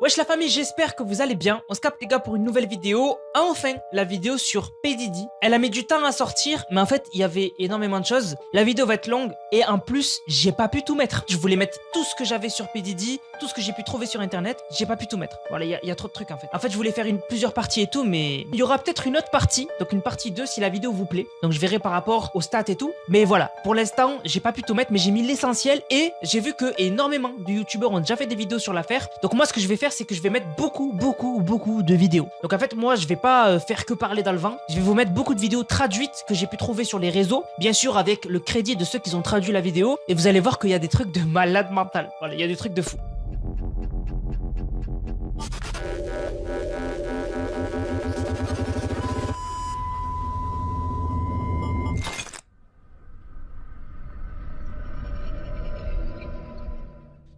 Wesh la famille, j'espère que vous allez bien. On se capte les gars pour une nouvelle vidéo. Enfin, la vidéo sur P.Diddy. Elle a mis du temps à sortir, mais en fait, il y avait énormément de choses. La vidéo va être longue et en plus, j'ai pas pu tout mettre. Je voulais mettre tout ce que j'avais sur P.Diddy, tout ce que j'ai pu trouver sur internet. J'ai pas pu tout mettre. Voilà, il y a trop de trucs en fait. En fait, je voulais faire plusieurs parties et tout, mais il y aura peut-être une autre partie, donc une partie 2 si la vidéo vous plaît. Donc je verrai par rapport aux stats et tout. Mais voilà, pour l'instant, j'ai pas pu tout mettre, mais j'ai mis l'essentiel et j'ai vu que énormément de youtubeurs ont déjà fait des vidéos sur l'affaire. Donc moi, ce que je vais faire, c'est que je vais mettre beaucoup de vidéos. Donc en fait, moi, je vais pas faire que parler dans le vent. Je vais vous mettre beaucoup de vidéos traduites que j'ai pu trouver sur les réseaux. Bien sûr, avec le crédit de ceux qui ont traduit la vidéo. Et vous allez voir qu'il y a des trucs de malade mental. Voilà, il y a des trucs de fou.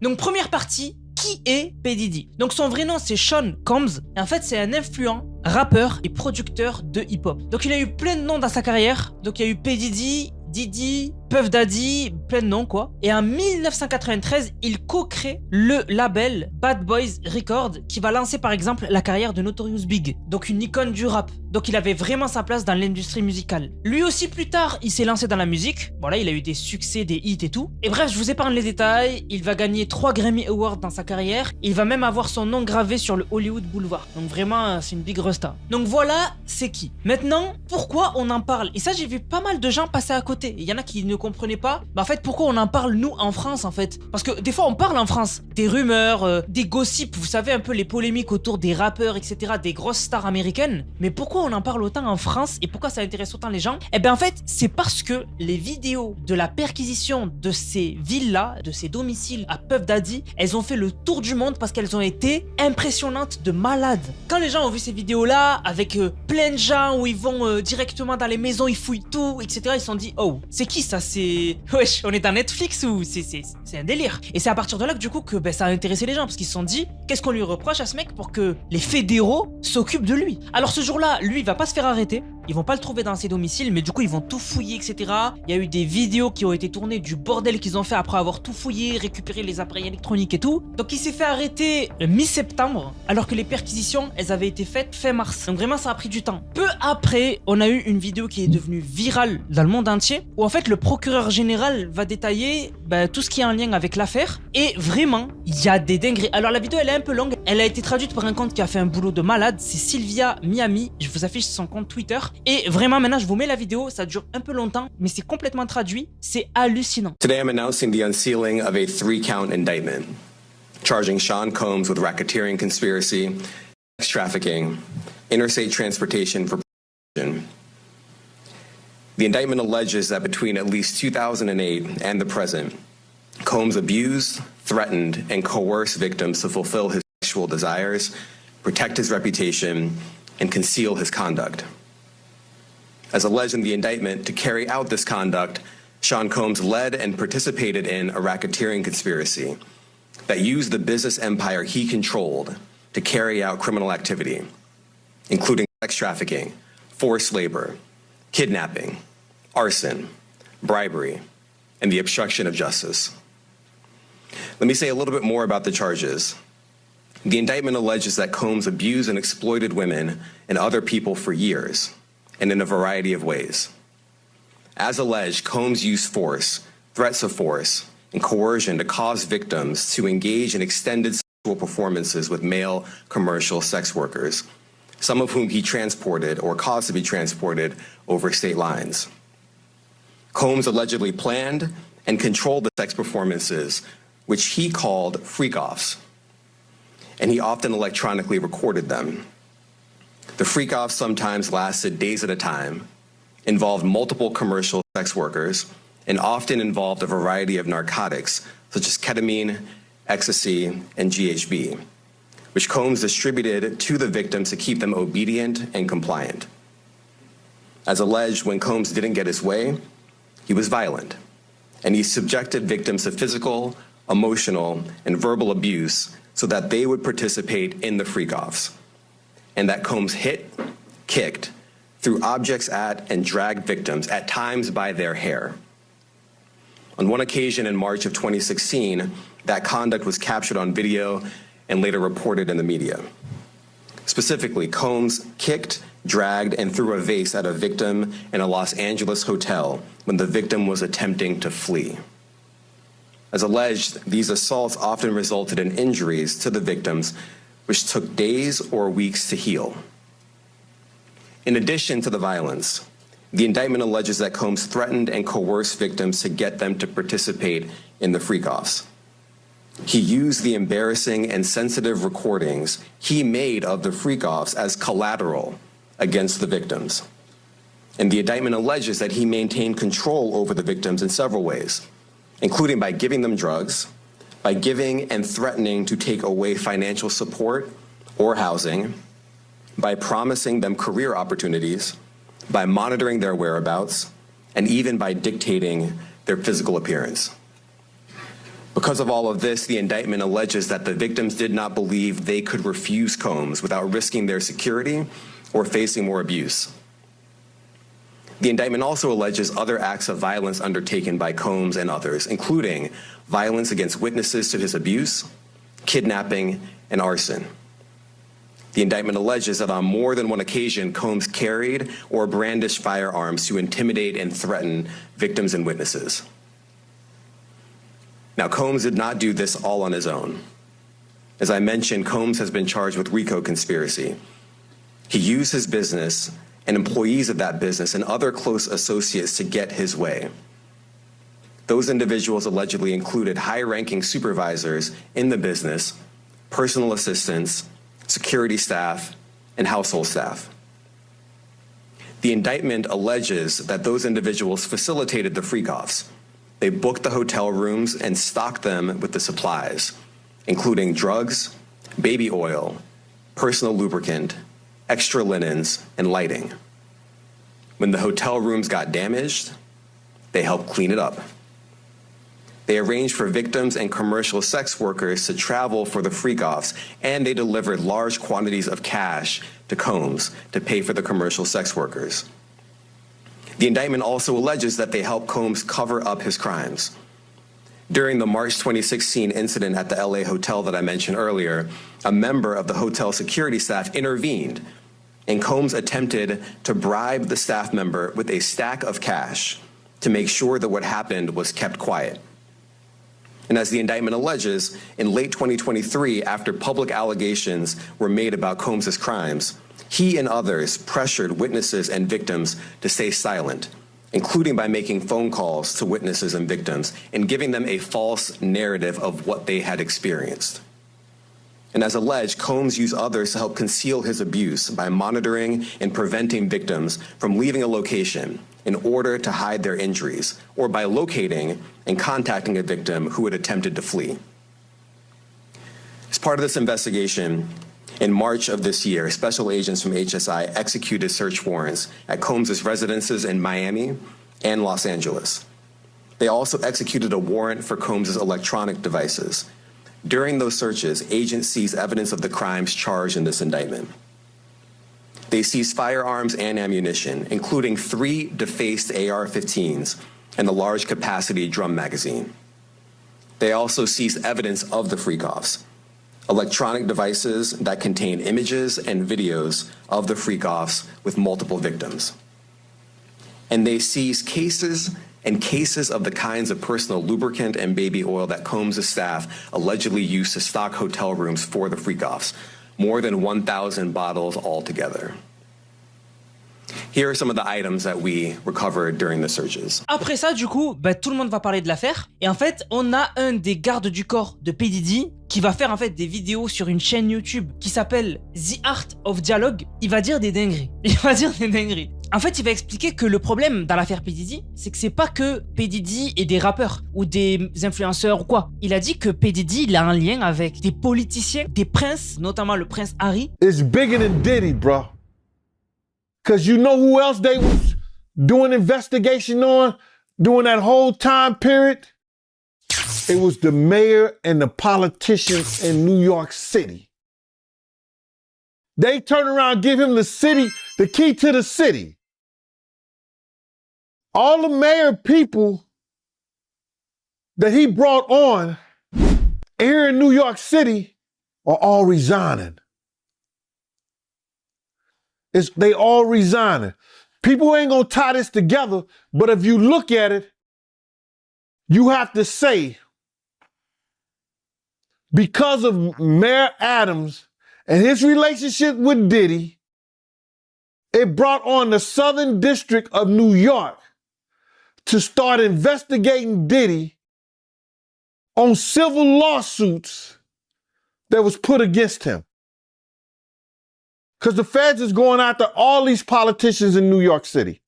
Donc première partie, qui est P.Diddy? Donc son vrai nom c'est Sean Combs et en fait c'est un influent rappeur et producteur de hip-hop. Donc il a eu plein de noms dans sa carrière. Donc il y a eu P.Diddy, Diddy, Puff Daddy, plein de noms quoi. Et en 1993, il co-crée le label Bad Boys Records qui va lancer par exemple la carrière de Notorious Big, donc une icône du rap. Donc il avait vraiment sa place dans l'industrie musicale. Lui aussi plus tard, il s'est lancé dans la musique. Voilà, il a eu des succès, des hits et tout. Et bref, je vous épargne les détails. Il va gagner 3 Grammy Awards dans sa carrière. Il va même avoir son nom gravé sur le Hollywood Boulevard. Donc vraiment, c'est une big resta. Donc voilà, c'est qui. Maintenant, pourquoi on en parle? Et ça, j'ai vu pas mal de gens passer à côté. Il y en a qui ne comprenaient pas. Bah en fait, pourquoi on en parle nous en France en fait? Parce que des fois, on parle en France des rumeurs, des gossips. Vous savez un peu les polémiques autour des rappeurs, etc. Des grosses stars américaines. Mais pourquoi on en parle autant en France et pourquoi ça intéresse autant les gens? Eh bien en fait, c'est parce que les vidéos de la perquisition de ces villas, de ces domiciles à Puff Daddy, elles ont fait le tour du monde parce qu'elles ont été impressionnantes de malades. Quand les gens ont vu ces vidéos-là, avec plein de gens où ils vont directement dans les maisons, ils fouillent tout, etc. Ils se sont dit, oh, c'est qui ça? C'est... Wesh, on est dans Netflix ou c'est un délire? Et c'est à partir de là que du coup que ça a intéressé les gens parce qu'ils se sont dit, qu'est-ce qu'on lui reproche à ce mec pour que les fédéraux s'occupent de lui? Alors ce jour-là, lui, il va pas se faire arrêter. Ils vont pas le trouver dans ses domiciles, mais du coup ils vont tout fouiller, etc. Il y a eu des vidéos qui ont été tournées du bordel qu'ils ont fait après avoir tout fouillé, récupéré les appareils électroniques et tout. Donc il s'est fait arrêter mi-septembre, alors que les perquisitions, elles avaient été faites fin mars. Donc vraiment ça a pris du temps. Peu après, on a eu une vidéo qui est devenue virale dans le monde entier, où en fait le procureur général va détailler tout ce qui est en lien avec l'affaire. Et vraiment, il y a des dingueries. Alors la vidéo elle est un peu longue, elle a été traduite par un compte qui a fait un boulot de malade, c'est Sylvia Miami. Je vous affiche son compte Twitter. Et vraiment, maintenant, je vous mets la vidéo, ça dure un peu longtemps, mais c'est complètement traduit, c'est hallucinant. Today I'm announcing the unsealing of a 3-count indictment, charging Sean Combs with racketeering conspiracy, sex trafficking, interstate transportation for prostitution. The indictment alleges that between at least 2008 and the present, Combs abused, threatened, and coerced victims to fulfill his sexual desires, protect his reputation, and conceal his conduct. As alleged in the indictment, to carry out this conduct, Sean Combs led and participated in a racketeering conspiracy that used the business empire he controlled to carry out criminal activity, including sex trafficking, forced labor, kidnapping, arson, bribery, and the obstruction of justice. Let me say a little bit more about the charges. The indictment alleges that Combs abused and exploited women and other people for years, and in a variety of ways. As alleged, Combs used force, threats of force, and coercion to cause victims to engage in extended sexual performances with male commercial sex workers, some of whom he transported or caused to be transported over state lines. Combs allegedly planned and controlled the sex performances, which he called freak-offs, and he often electronically recorded them. The freak-offs sometimes lasted days at a time, involved multiple commercial sex workers, and often involved a variety of narcotics, such as ketamine, ecstasy, and GHB, which Combs distributed to the victims to keep them obedient and compliant. As alleged, when Combs didn't get his way, he was violent, and he subjected victims to physical, emotional, and verbal abuse so that they would participate in the freak-offs, and that Combs hit, kicked, threw objects at, and dragged victims, at times by their hair. On one occasion in March of 2016, that conduct was captured on video and later reported in the media. Specifically, Combs kicked, dragged, and threw a vase at a victim in a Los Angeles hotel when the victim was attempting to flee. As alleged, these assaults often resulted in injuries to the victims, which took days or weeks to heal. In addition to the violence, the indictment alleges that Combs threatened and coerced victims to get them to participate in the freak-offs. He used the embarrassing and sensitive recordings he made of the freak-offs as collateral against the victims. And the indictment alleges that he maintained control over the victims in several ways, including by giving them drugs, by giving and threatening to take away financial support or housing, by promising them career opportunities, by monitoring their whereabouts, and even by dictating their physical appearance. Because of all of this, the indictment alleges that the victims did not believe they could refuse Combs without risking their security or facing more abuse. The indictment also alleges other acts of violence undertaken by Combs and others, including violence against witnesses to his abuse, kidnapping, and arson. The indictment alleges that on more than one occasion, Combs carried or brandished firearms to intimidate and threaten victims and witnesses. Now, Combs did not do this all on his own. As I mentioned, Combs has been charged with RICO conspiracy. He used his business and employees of that business and other close associates to get his way. Those individuals allegedly included high-ranking supervisors in the business, personal assistants, security staff, and household staff. The indictment alleges that those individuals facilitated the freak-offs. They booked the hotel rooms and stocked them with the supplies, including drugs, baby oil, personal lubricant, extra linens, and lighting. When the hotel rooms got damaged, they helped clean it up. They arranged for victims and commercial sex workers to travel for the freak-offs, and they delivered large quantities of cash to Combs to pay for the commercial sex workers. The indictment also alleges that they helped Combs cover up his crimes. During the March 2016 incident at the LA hotel that I mentioned earlier, a member of the hotel security staff intervened, and Combs attempted to bribe the staff member with a stack of cash to make sure that what happened was kept quiet. And as the indictment alleges, in late 2023, after public allegations were made about Combs's crimes, he and others pressured witnesses and victims to stay silent, including by making phone calls to witnesses and victims and giving them a false narrative of what they had experienced. And as alleged, Combs used others to help conceal his abuse by monitoring and preventing victims from leaving a location in order to hide their injuries, or by locating and contacting a victim who had attempted to flee. As part of this investigation, in March of this year, special agents from HSI executed search warrants at Combs's residences in Miami and Los Angeles. They also executed a warrant for Combs's electronic devices. During those searches, agents seized evidence of the crimes charged in this indictment. They seized firearms and ammunition, including 3 defaced AR-15s and a large capacity drum magazine. They also seized evidence of the freak-offs, electronic devices that contain images and videos of the freak-offs with multiple victims. And they seized cases and cases of the kinds of personal lubricant and baby oil that Combs' staff allegedly used to stock hotel rooms for the freak-offs, more than 1,000 bottles altogether. Here are some of the items that we recovered during the searches. Après ça, du coup, tout le monde va parler de l'affaire. Et en fait, on a un des gardes du corps de P.Diddy qui va faire en fait des vidéos sur une chaîne YouTube qui s'appelle The Art of Dialogue. Il va dire des dingueries. En fait, il va expliquer que le problème dans l'affaire P.Diddy, c'est que c'est pas que P.Diddy et des rappeurs ou des influenceurs ou quoi. Il a dit que P.Diddy, il a un lien avec des politiciens, des princes, notamment le prince Harry. It's bigger than Diddy, bro. Cause you know who else they was doing investigation on during that whole time period? It was the mayor and the politicians in New York City. They turn around and give him the key to the city. All the mayor people that he brought on here in New York City are all resigning. They all resigning. People ain't gonna tie this together, but if you look at it, you have to say, because of Mayor Adams and his relationship with Diddy, it brought on the Southern District of New York to start investigating Diddy on civil lawsuits that was put against him. Because the feds is going after all these politicians in New York City.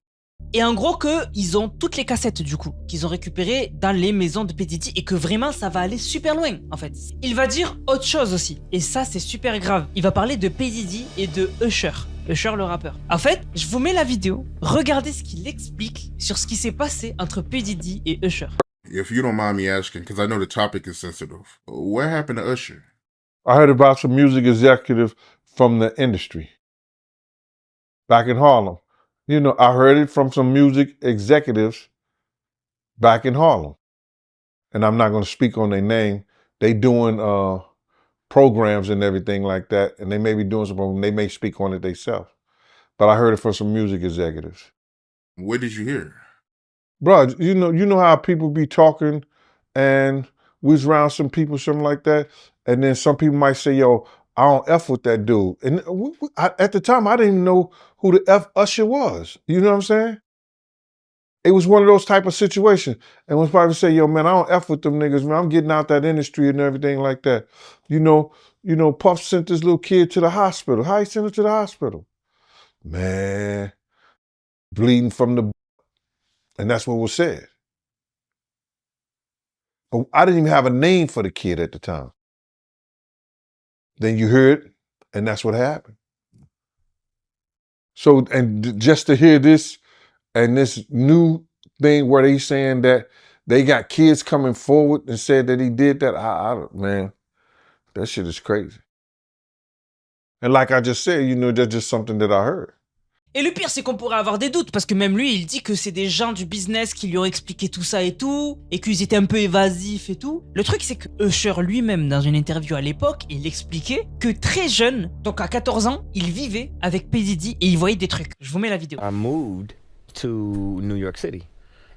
Et en gros que ils ont toutes les cassettes du coup, qu'ils ont récupérées dans les maisons de P.Diddy et que vraiment ça va aller super loin en fait. Il va dire autre chose aussi, et ça c'est super grave. Il va parler de P.Diddy et de Usher le rappeur. En fait, je vous mets la vidéo, regardez ce qu'il explique sur ce qui s'est passé entre P.Diddy et Usher. If you don't mind me asking, because I know the topic is sensitive, what happened to Usher? I heard about some music executive from the industry back in Harlem. You know, I heard it from some music executives back in Harlem. And I'm not going to speak on their name. They doing programs and everything like that. And they may be doing some programs. They may speak on it themselves. But I heard it from some music executives. What did you hear? Bro, you know how people be talking and we was around some people, something like that. And then some people might say, yo, I don't F with that dude. And at the time, I didn't even know who the F Usher was. You know what I'm saying? It was one of those type of situations. And when probably say, yo, man, I don't F with them niggas, man. I'm getting out that industry and everything like that. You know, Puff sent this little kid to the hospital. How he sent her to the hospital? Man, bleeding from the... And that's what was said. But I didn't even have a name for the kid at the time. Then you heard, and that's what happened. So, and just to hear this, and this new thing where they saying that they got kids coming forward and said that he did that, man, that shit is crazy. And like I just said, you know, that's just something that I heard. Et le pire, c'est qu'on pourrait avoir des doutes, parce que même lui, il dit que c'est des gens du business qui lui ont expliqué tout ça et tout, et qu'ils étaient un peu évasifs et tout. Le truc, c'est que Usher lui-même, dans une interview à l'époque, il expliquait que très jeune, donc à 14 ans, il vivait avec P.Diddy et il voyait des trucs. Je vous mets la vidéo. I moved to New York City.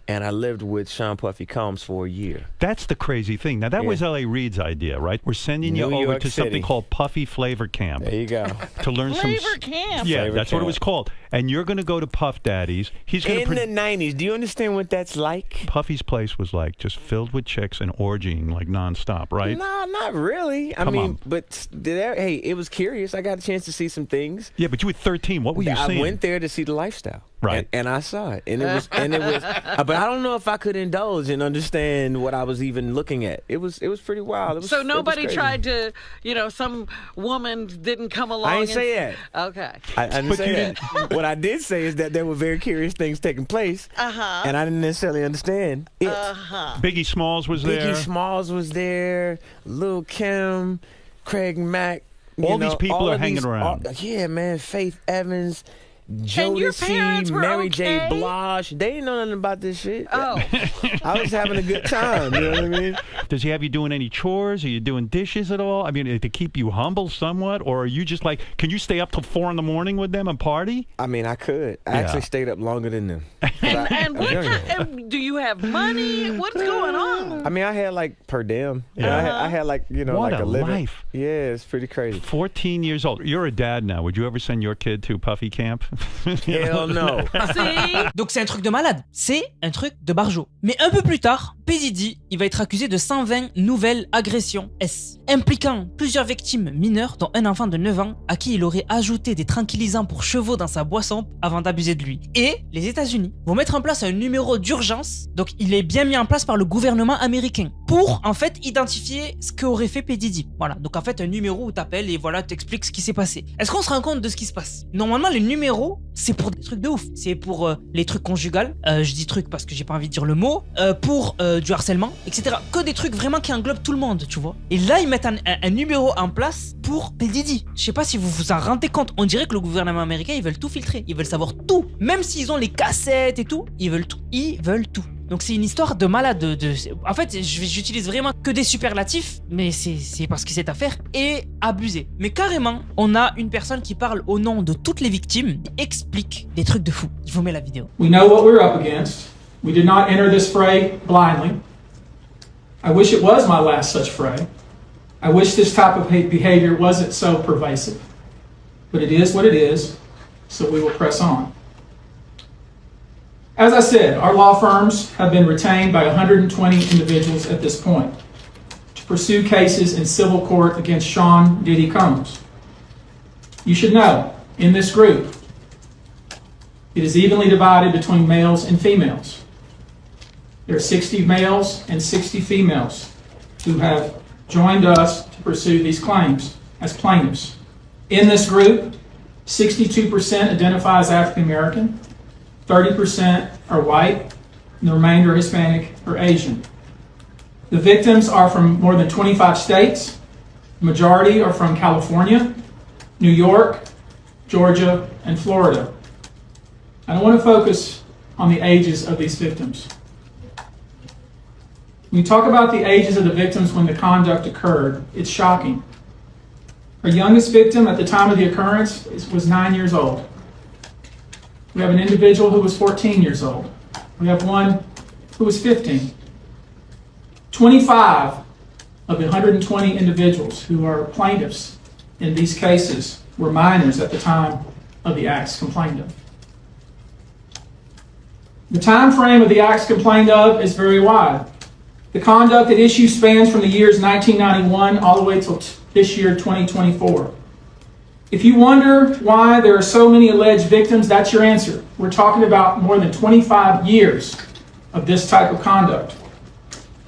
And I lived with Sean Puffy Combs for a year. That's the crazy thing. Now, that was L.A. Reid's idea, right? We're sending you over to something called Puffy Flavor Camp. There you go. To learn Flavor some... Camp? Yeah, Flavor that's Camp. what it was called. And you're going to go to Puff Daddy's. He's going In the 90s, do you understand what that's like? Puffy's place was like just filled with chicks and orgying like nonstop, right? No, not really. I mean, but hey, it was curious. I got a chance to see some things. Yeah, but you were 13. What were you seeing? I went there to see the lifestyle. Right. And I saw it. And it was but I don't know if I could indulge and understand what I was even looking at. It was pretty wild. So nobody tried to, you know, some woman didn't come along. I didn't say that. Okay. I didn't say that. What I did say is that there were very curious things taking place. And I didn't necessarily understand it. Biggie Smalls was there. Biggie Smalls was there. Lil' Kim, Craig Mack. All these people are hanging around. Yeah, man. Faith Evans. And your parents Jodeci, were Mary okay? J. Blige. They didn't know nothing about this shit. Oh. I was having a good time, you know what I mean? Does he have you doing any chores? Are you doing dishes at all? I mean, to keep you humble somewhat? Or are you just like, can you stay up till 4 in the morning with them and party? I mean, I could. I actually stayed up longer than them. And do you have money? What's going on? I mean, I had like per diem. You know, I had like, you know, What like a a living. life. Yeah, it's pretty crazy. 14 years old. You're a dad now. Would you ever send your kid to Puffy Camp? Hell no. See? Donc c'est un truc de malade, c'est un truc de barjo. Mais un peu plus tard, P.Diddy, il va être accusé de 120 nouvelles agressions S, impliquant plusieurs victimes mineures, dont un enfant de 9 ans à qui il aurait ajouté des tranquillisants pour chevaux dans sa boisson avant d'abuser de lui. Et les États-Unis vont mettre en place un numéro d'urgence, donc il est bien mis en place par le gouvernement américain, pour en fait identifier ce qu'aurait fait P.Diddy. Voilà, donc en fait un numéro où t'appelles et voilà, t'expliques ce qui s'est passé. Est-ce qu'on se rend compte de ce qui se passe? Normalement les numéros, c'est pour des trucs de ouf. C'est pour les trucs conjugals, je dis trucs parce que j'ai pas envie de dire le mot, pour du harcèlement, etc. Que des trucs vraiment qui englobent tout le monde, tu vois. Et là, ils mettent un numéro en place pour P.Diddy. Je sais pas si vous vous en rendez compte, on dirait que le gouvernement américain, ils veulent tout filtrer, ils veulent savoir tout. Même s'ils ont les cassettes et tout, ils veulent tout. Ils veulent tout. Donc c'est une histoire de malade. En fait, j'utilise vraiment que des superlatifs, mais c'est parce que cette affaire est abusée. Mais carrément, on a une personne qui parle au nom de toutes les victimes et explique des trucs de fou. Je vous mets la vidéo. We know what we're up against. We did not enter this fray blindly. I wish it was my last such fray. I wish this type of behavior wasn't so pervasive. But it is what it is, so we will press on. As I said, our law firms have been retained by 120 individuals at this point to pursue cases in civil court against Sean Diddy Combs. You should know, in this group, it is evenly divided between males and females. There are 60 males and 60 females who have joined us to pursue these claims as plaintiffs. In this group, 62% identify as African American, 30% are white, and the remainder are Hispanic or Asian. The victims are from more than 25 states. The majority are from California, New York, Georgia, and Florida. I want to focus on the ages of these victims. When you talk about the ages of the victims when the conduct occurred, it's shocking. Our youngest victim at the time of the occurrence was 9 years old. We have an individual who was 14 years old. We have one who was 15. 25 of the 120 individuals who are plaintiffs in these cases were minors at the time of the acts complained of. The time frame of the acts complained of is very wide. The conduct at issue spans from the years 1991 all the way till this year, 2024. If you wonder why there are so many alleged victims, that's your answer. We're talking about more than 25 years of this type of conduct.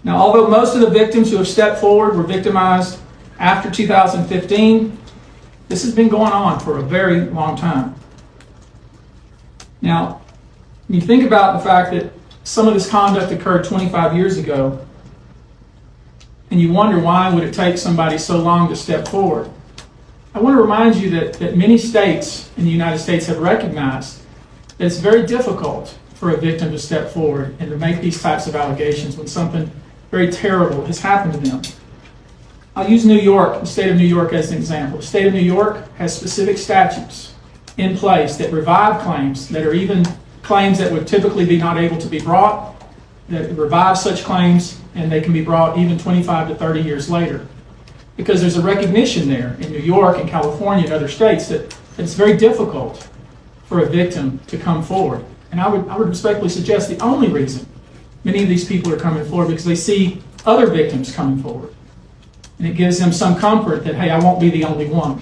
Now, although most of the victims who have stepped forward were victimized after 2015, this has been going on for a very long time. Now, when you think about the fact that some of this conduct occurred 25 years ago, and you wonder why would it take somebody so long to step forward, I want to remind you that many states in the United States have recognized that it's very difficult for a victim to step forward and to make these types of allegations when something very terrible has happened to them. I'll use New York, the state of New York, as an example. The state of New York has specific statutes in place that revive claims that are even claims that would typically be not able to be brought, that revive such claims, and they can be brought even 25 to 30 years later. Because there's a recognition there in New York and California and other states that it's very difficult for a victim to come forward. And I would respectfully suggest the only reason many of these people are coming forward because they see other victims coming forward. And it gives them some comfort that, hey, I won't be the only one.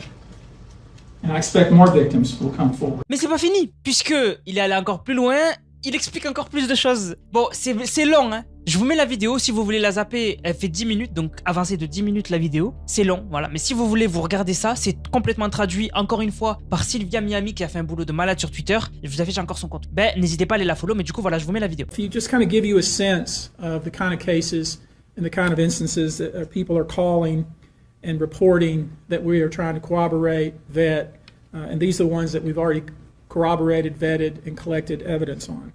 And I expect more victims will come forward. Mais c'est pas fini, puisque il est allé encore plus loin, il explique encore plus de choses. Bon, c'est long, hein. Je vous mets la vidéo, si vous voulez la zapper, elle fait 10 minutes, donc avancez de 10 minutes la vidéo. C'est long, voilà. Mais si vous voulez vous regarder ça, c'est complètement traduit, encore une fois, par Sylvia Miami, qui a fait un boulot de malade sur Twitter. Je vous affiche encore son compte. Ben, n'hésitez pas à aller la follow, mais du coup, voilà, je vous mets la vidéo. If you just kind of give you a sense of the kind of cases and the kind of instances that people are calling and reporting that we are trying to corroborate, vet, and these are the ones that we've already corroborated, vetted, and collected evidence on.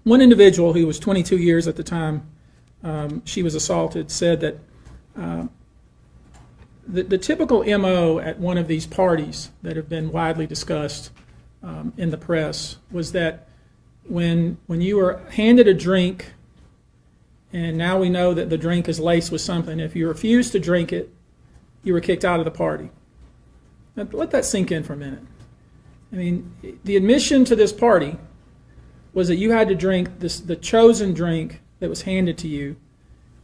One individual who was 22 years at the time she was assaulted said that the typical MO at one of these parties that have been widely discussed in the press was that when you were handed a drink, and now we know that the drink is laced with something, if you refused to drink it, you were kicked out of the party. Now, let that sink in for a minute. I mean, the admission to this party was that you had to drink the chosen drink that was handed to you,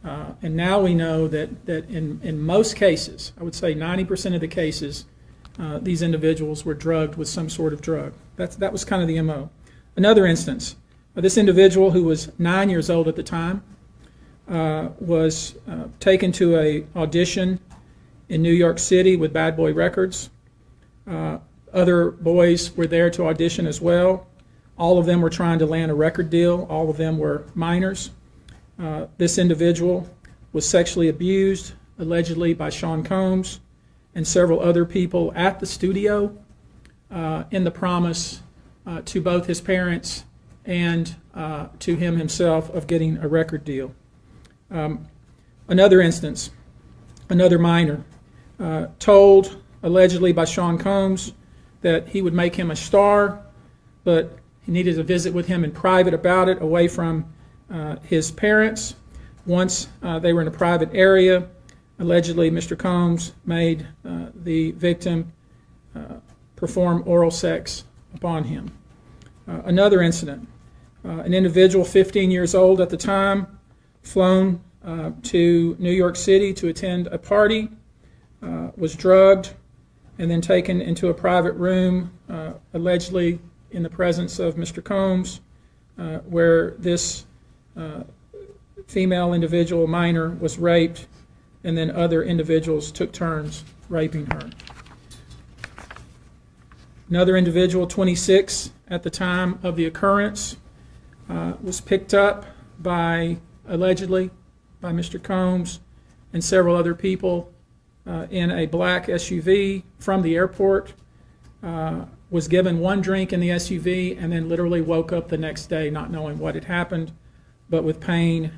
and now we know that in most cases, I would say 90% of the cases, these individuals were drugged with some sort of drug. That was kind of the MO. Another instance, this individual who was 9 years old at the time was taken to an audition in New York City with Bad Boy Records. Other boys were there to audition as well. All of them were trying to land a record deal. All of them were minors. This individual was sexually abused, allegedly by Sean Combs and several other people at the studio in the promise to both his parents and to him himself of getting a record deal. Another instance, another minor, told allegedly by Sean Combs that he would make him a star, but he needed to visit with him in private about it, away from his parents. Once they were in a private area, allegedly Mr. Combs made the victim perform oral sex upon him. Another incident, an individual 15 years old at the time, flown to New York City to attend a party, was drugged, and then taken into a private room, allegedly in the presence of Mr. Combs, where this female individual, minor, was raped, and then other individuals took turns raping her. Another individual, 26 at the time of the occurrence, was picked up by, allegedly, by Mr. Combs and several other people in a black SUV from the airport, was given one drink in the SUV, and then literally woke up the next day not knowing what had happened, but with pain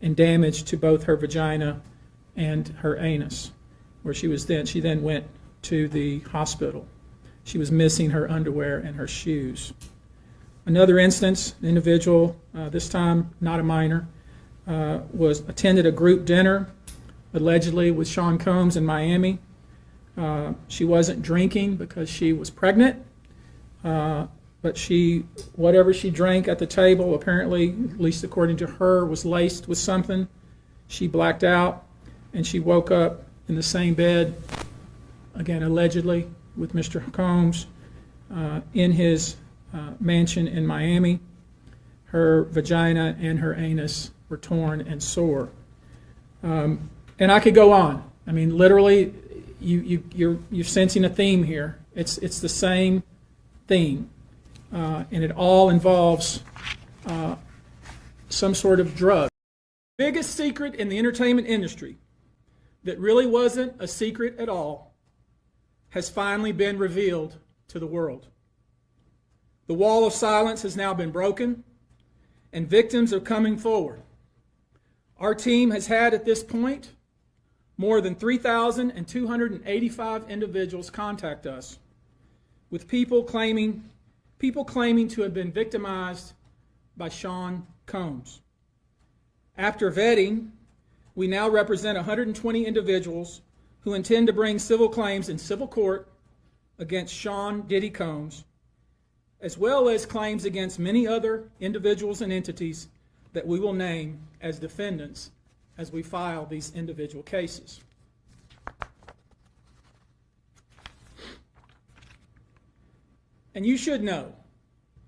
and damage to both her vagina and her anus, where she then went to the hospital. She was missing her underwear and her shoes. Another instance, an individual, this time not a minor, attended a group dinner, allegedly with Sean Combs in Miami. She wasn't drinking because she was pregnant, but whatever she drank at the table, apparently, at least according to her, was laced with something. She blacked out, and she woke up in the same bed, again allegedly, with Mr. Combs in his mansion in Miami. Her vagina and her anus were torn and sore. And I could go on. I mean, literally, you're sensing a theme here. It's the same theme, and it all involves some sort of drug. Biggest secret in the entertainment industry that really wasn't a secret at all has finally been revealed to the world. The wall of silence has now been broken, and victims are coming forward. Our team has had at this point more than 3,285 individuals contact us, with people claiming to have been victimized by Sean Combs. After vetting, we now represent 120 individuals who intend to bring civil claims in civil court against Sean Diddy Combs, as well as claims against many other individuals and entities that we will name as defendants as we file these individual cases. And you should know,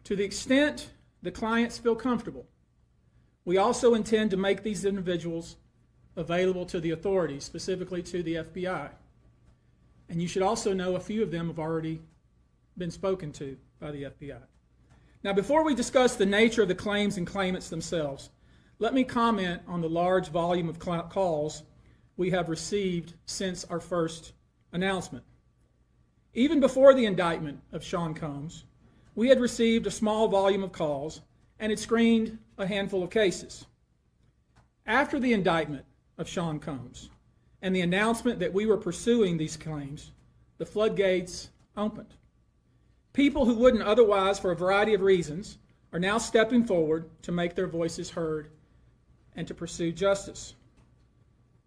to the extent the clients feel comfortable, we also intend to make these individuals available to the authorities, specifically to the FBI. And you should also know a few of them have already been spoken to by the FBI. Now, before we discuss the nature of the claims and claimants themselves, let me comment on the large volume of calls we have received since our first announcement. Even before the indictment of Sean Combs, we had received a small volume of calls and had screened a handful of cases. After the indictment of Sean Combs and the announcement that we were pursuing these claims, the floodgates opened. People who wouldn't otherwise, for a variety of reasons, are now stepping forward to make their voices heard and to pursue justice.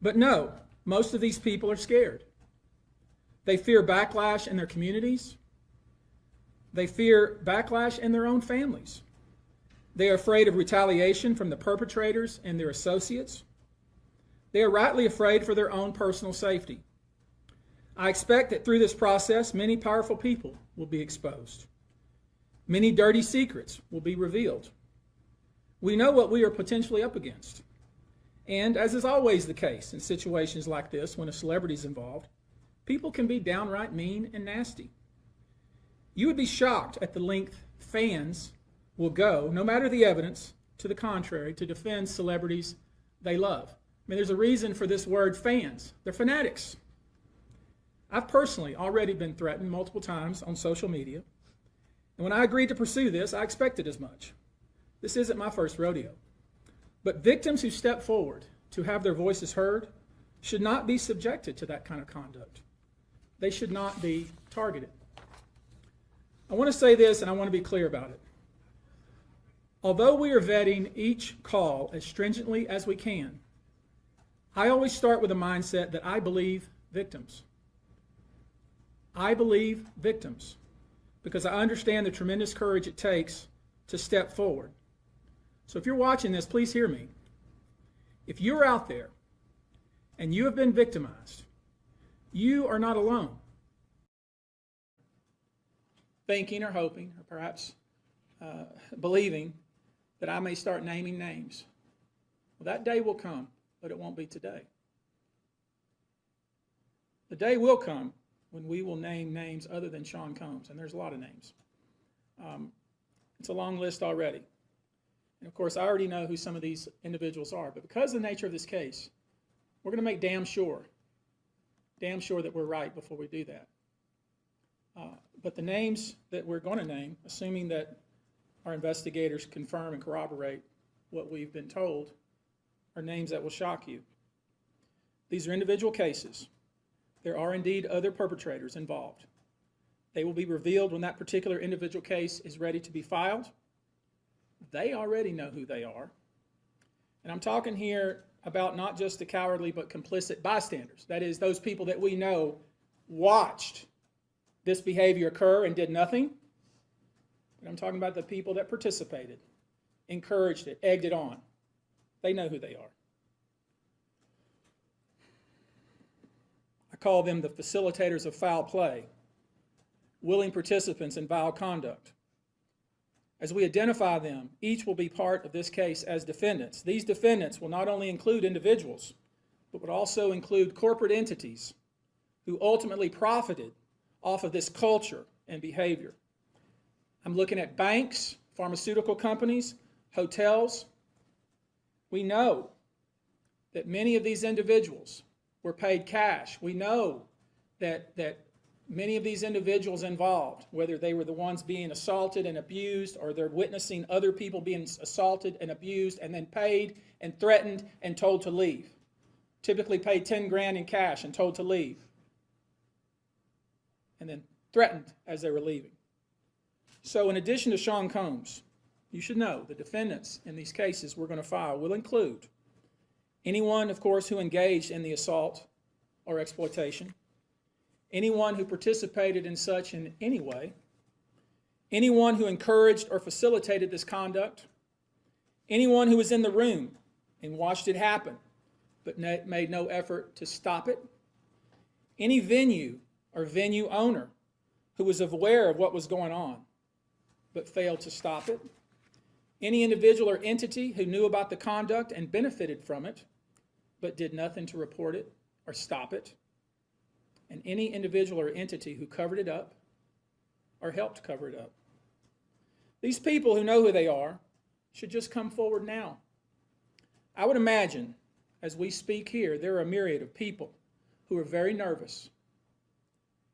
But no, most of these people are scared. They fear backlash in their communities. They fear backlash in their own families. They are afraid of retaliation from the perpetrators and their associates. They are rightly afraid for their own personal safety. I expect that through this process, many powerful people will be exposed. Many dirty secrets will be revealed. We know what we are potentially up against. And as is always the case in situations like this, when a celebrity is involved, people can be downright mean and nasty. You would be shocked at the length fans will go, no matter the evidence to the contrary, to defend celebrities they love. I mean, there's a reason for this word fans. They're fanatics. I've personally already been threatened multiple times on social media. And when I agreed to pursue this, I expected as much. This isn't my first rodeo. But victims who step forward to have their voices heard should not be subjected to that kind of conduct. They should not be targeted. I want to say this, and I want to be clear about it. Although we are vetting each call as stringently as we can, I always start with a mindset that I believe victims. I believe victims because I understand the tremendous courage it takes to step forward. So if you're watching this, please hear me. If you're out there and you have been victimized, you are not alone. Thinking or hoping or perhaps believing that I may start naming names. Well, that day will come, but it won't be today. The day will come when we will name names other than Sean Combs, and there's a lot of names. It's a long list already. And of course, I already know who some of these individuals are, but because of the nature of this case, we're going to make damn sure that we're right before we do that. But the names that we're going to name, assuming that our investigators confirm and corroborate what we've been told, are names that will shock you. These are individual cases. There are indeed other perpetrators involved. They will be revealed when that particular individual case is ready to be filed. They already know who they are. And I'm talking here about not just the cowardly but complicit bystanders. That is, those people that we know watched this behavior occur and did nothing. But I'm talking about the people that participated, encouraged it, egged it on. They know who they are. I call them the facilitators of foul play, willing participants in vile conduct. As we identify them, each will be part of this case as defendants. These defendants will not only include individuals, but would also include corporate entities who ultimately profited off of this culture and behavior. I'm looking at banks, pharmaceutical companies, hotels. We know that many of these individuals were paid cash. We know that many of these individuals involved, whether they were the ones being assaulted and abused or they're witnessing other people being assaulted and abused and then paid and threatened and told to leave. Typically paid 10 grand in cash and told to leave. And then threatened as they were leaving. So in addition to Sean Combs, you should know the defendants in these cases we're going to file will include anyone, of course, who engaged in the assault or exploitation, anyone who participated in such in any way, anyone who encouraged or facilitated this conduct, anyone who was in the room and watched it happen but made no effort to stop it, any venue or venue owner who was aware of what was going on but failed to stop it, any individual or entity who knew about the conduct and benefited from it but did nothing to report it or stop it, and any individual or entity who covered it up or helped cover it up. These people who know who they are should just come forward now. I would imagine, as we speak here, there are a myriad of people who are very nervous.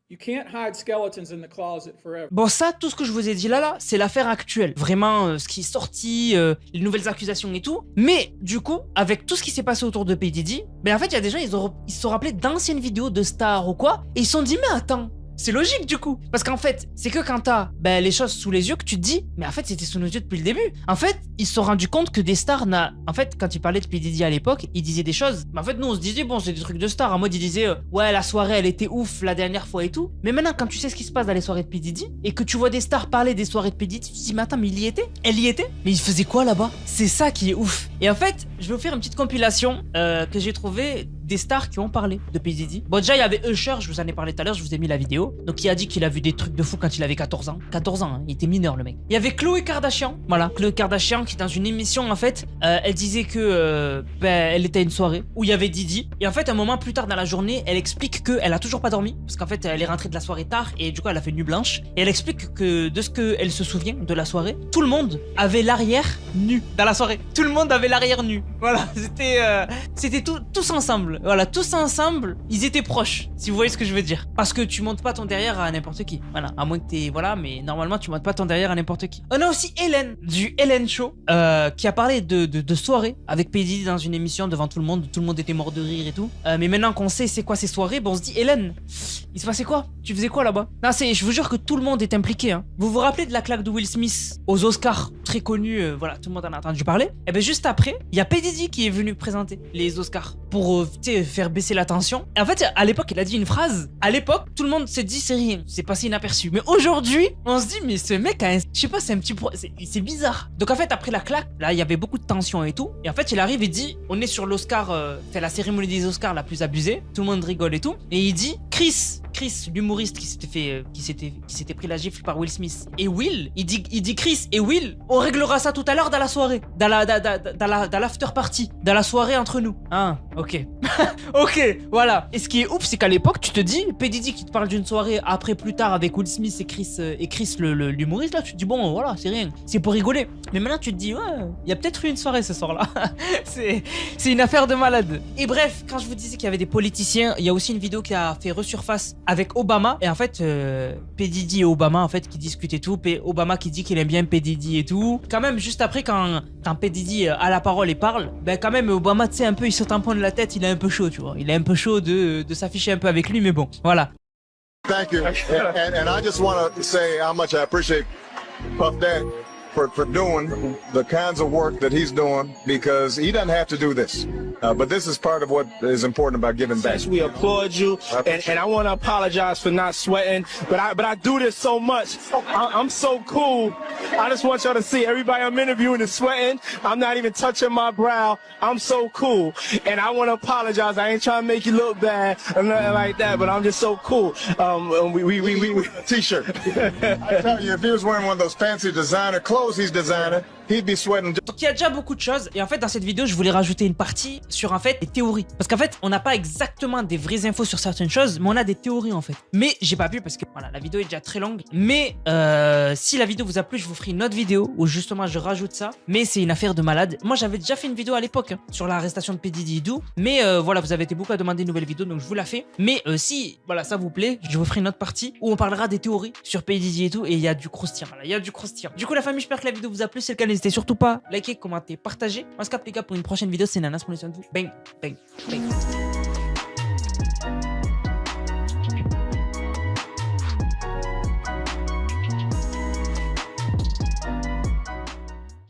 You can't hide skeletons in the closet forever. Bon, ça, tout ce que je vous ai dit là, c'est l'affaire actuelle. Vraiment, ce qui est sorti, les nouvelles accusations et tout. Mais, du coup, avec tout ce qui s'est passé autour de P.Diddy, ben en fait, il y a des gens, ils se sont rappelés d'anciennes vidéos de stars ou quoi, et ils se sont dit, mais attends, c'est logique du coup. Parce qu'en fait, c'est que quand t'as les choses sous les yeux que tu te dis, mais en fait, c'était sous nos yeux depuis le début. En fait, ils se sont rendus compte que des stars En fait, quand ils parlaient de P.Diddy à l'époque, ils disaient des choses. Mais en fait, nous, on se disait, bon, c'est des trucs de stars. En mode, ils disaient, ouais, la soirée, elle était ouf la dernière fois et tout. Mais maintenant, quand tu sais ce qui se passe dans les soirées de P.Diddy et que tu vois des stars parler des soirées de P.Diddy, tu te dis, mais attends, mais il y était? Elle y était? Mais il faisait quoi là-bas? C'est ça qui est ouf. Et en fait, je vais vous faire une petite compilation que j'ai trouvée des stars qui ont parlé de P.Diddy. Bon, déjà, il y avait Usher, je vous en ai parlé tout à l'heure, je vous ai mis la vidéo. Donc, il a dit qu'il a vu des trucs de fou quand il avait 14 ans. 14 ans, hein, il était mineur, le mec. Il y avait Khloé Kardashian, voilà. Khloé Kardashian qui, dans une émission, en fait, elle disait que elle était à une soirée où il y avait Diddy. Et en fait, un moment plus tard dans la journée, elle explique qu'elle a toujours pas dormi. Parce qu'en fait, elle est rentrée de la soirée tard et du coup, elle a fait nuit blanche. Et elle explique que de ce qu'elle se souvient de la soirée, tout le monde avait l'arrière nu dans la soirée. Tout le monde avait l'arrière nu. Voilà, c'était tous ensemble. voilà, tous ensemble, ils étaient proches, si vous voyez ce que je veux dire. Parce que tu montes pas ton derrière à n'importe qui. Voilà, à moins que t'es, voilà, mais normalement tu montes pas ton derrière à n'importe qui. On a aussi Hélène, du Hélène Show, qui a parlé de soirée avec P.Diddy dans une émission devant tout le monde était mort de rire et tout. Mais maintenant qu'on sait c'est quoi ces soirées, bon on se dit, Hélène, il se passait quoi? Tu faisais quoi là-bas? Non, je vous jure que tout le monde est impliqué, hein. Vous vous rappelez de la claque de Will Smith aux Oscars, très connue, voilà, tout le monde en a entendu parler. Et bien juste après, il y a P.Diddy qui est venu présenter les Oscars pour faire baisser la tension. Et en fait, à l'époque, il a dit une phrase. À l'époque, tout le monde s'est dit c'est rien, c'est passé inaperçu. Mais aujourd'hui, on se dit mais ce mec a un... je sais pas, c'est un petit c'est bizarre. Donc en fait, après la claque, là, il y avait beaucoup de tension et tout. Et en fait, il arrive et dit on est sur l'Oscar, fait la cérémonie des Oscars la plus abusée. Tout le monde rigole et tout. Et il dit Chris, l'humoriste qui s'était pris la gifle par Will Smith. Et Will, il dit Chris et Will, on réglera ça tout à l'heure dans la soirée, dans l'after party, dans la soirée entre nous. Ah, ok. Ok, voilà. Et ce qui est ouf, c'est qu'à l'époque, tu te dis, P.Diddy qui te parle d'une soirée après plus tard avec Will Smith et Chris l'humoriste, là, tu te dis, bon, voilà, c'est rien, c'est pour rigoler. Mais maintenant, tu te dis, ouais, il y a peut-être eu une soirée ce soir-là. c'est une affaire de malade. Et bref, quand je vous disais qu'il y avait des politiciens, il y a aussi une vidéo qui a fait resurface avec Obama. Et en fait, P.Diddy et Obama, en fait, qui discutent et tout. Obama qui dit qu'il aime bien P.Diddy et tout. Quand même, juste après, quand P.Diddy a la parole et parle, ben quand même, Obama, tu sais, un peu, il se tamponne la tête, il est un peu chaud, tu vois. Il est un peu chaud de s'afficher un peu avec lui, mais bon, voilà. Thank you. And I just want to say how much I appreciate Puff Daddy for doing the kinds of work that he's doing, because he doesn't have to do this. But this is part of what is important about giving back. Yes, we applaud you, and I want to apologize for not sweating, but I do this so much. I'm so cool. I just want y'all to see everybody I'm interviewing is sweating. I'm not even touching my brow. I'm so cool, and I want to apologize. I ain't trying to make you look bad or nothing like that, but I'm just so cool. We T-shirt. I tell you, if he was wearing one of those fancy designer clothes he's designing, he'd be sweating. Donc il y a déjà beaucoup de choses, et en fait dans cette vidéo je voulais rajouter une partie sur en fait les théories, parce qu'en fait on n'a pas exactement des vraies infos sur certaines choses, mais on a des théories en fait. Mais j'ai pas pu parce que voilà, la vidéo est déjà très longue. Mais si la vidéo vous a plu, je vous ferai une autre vidéo où justement je rajoute ça. Mais c'est une affaire de malade. Moi j'avais déjà fait une vidéo à l'époque sur l'arrestation de P.Diddy et tout, mais voilà, vous avez été beaucoup à demander une nouvelle vidéo, donc je vous la fais. Mais si voilà ça vous plaît, je vous ferai une autre partie où on parlera des théories sur P.Diddy et tout, et il y a du croustillant, voilà, il y a du croustillant. Du coup la famille, j'espère que la vidéo vous a plu. Si c'est le cas, n'hésitez surtout pas à liker, commenter, partager. On se capte les gars pour une prochaine vidéo. C'est Nanass, prenez soin de vous. Bang, bang, bang.